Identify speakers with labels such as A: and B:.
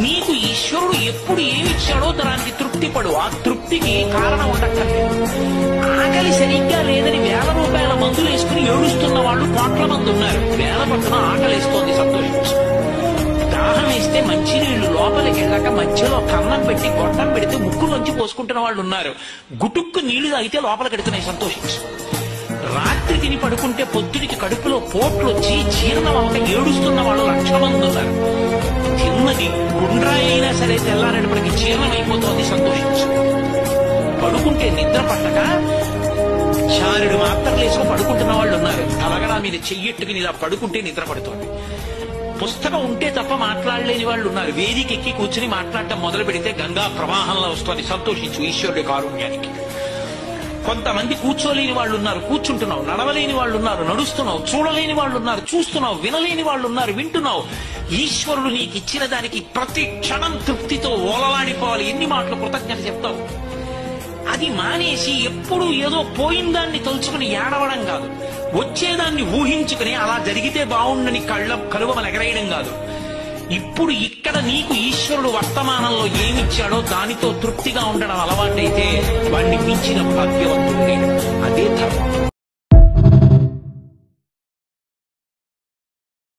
A: నీకు ఈశ్వరుడు ఎప్పుడు ఏమిచ్చాడో దానికి తృప్తి పడు. ఆ తృప్తికి కారణం ఉండక్కర్లేదు. ఆకలి సరిగ్గా లేదని 1000 రూపాయల మందులు వేసుకుని ఏడుస్తున్న వాళ్ళు కోట్ల మంది ఉన్నారు. వేల పట్టున ఆకలిస్తోంది, సంతోషించు. దాహం వేస్తే మంచినీళ్లు లోపలికి వెళ్ళాక మధ్యలో కన్నం పెట్టి గొట్టం పెడితే ముక్కులోంచి పోసుకుంటున్న వాళ్ళు ఉన్నారు. గుటుక్కు నీళ్లు తాగితే లోపలికి ఎడుతున్నాయి, సంతోషించు. రాత్రి తిని పడుకుంటే పొద్దుడికి కడుపులో పోట్లు వచ్చి జీర్ణం అవ్వక ఏడుస్తున్న వాళ్ళు 1,00,000 మంది ఉన్నారు. తిన్నది గుండ్రాయి అయినా సరే తెల్లారేపటికి జీర్ణం అయిపోతోంది, సంతోషించు. పడుకుంటే నిద్ర పట్టక చారుడు మాత్రలు వేసుకుని పడుకుంటున్న వాళ్ళు ఉన్నారు. తలగడా మీద చెయ్యెట్టుకుని ఇలా పడుకుంటే నిద్ర పడుతోంది. పుస్తకం ఉంటే తప్ప మాట్లాడలేని వాళ్ళు ఉన్నారు. వేదికెక్కి కూర్చుని మాట్లాడటం మొదలు పెడితే గంగా ప్రవాహంలో వస్తుంది, సంతోషించు ఈశ్వరుడి కారుణ్యానికి. కొంతమంది కూర్చోలేని వాళ్ళు ఉన్నారు, కూర్చుంటున్నావు. నడవలేని వాళ్ళు ఉన్నారు, నడుస్తున్నావు. చూడలేని వాళ్ళు ఉన్నారు, చూస్తున్నావు. వినలేని వాళ్ళు ఉన్నారు, వింటున్నావు. ఈశ్వరుడు నీకు ఇచ్చిన దానికి ప్రతి క్షణం తృప్తితో ఓలలాడిపోవాలి. ఎన్ని మాటలు కృతజ్ఞత చెప్తావు. అది మానేసి ఎప్పుడు ఏదో పోయిందాన్ని తలుచుకుని ఏడవడం కాదు, వచ్చేదాన్ని ఊహించుకుని అలా జరిగితే బాగుండని కలువమని ఎగరేయడం కాదు. ఇప్పుడు ఇక్కడ నీకు ఈశ్వరుడు వర్తమానంలో ఏమిచ్చాడో దానితో తృప్తిగా ఉండడం అలవాటైతే వాడిని మించిన భాగ్యవంతుడు లేడు. అదే ధర్మం.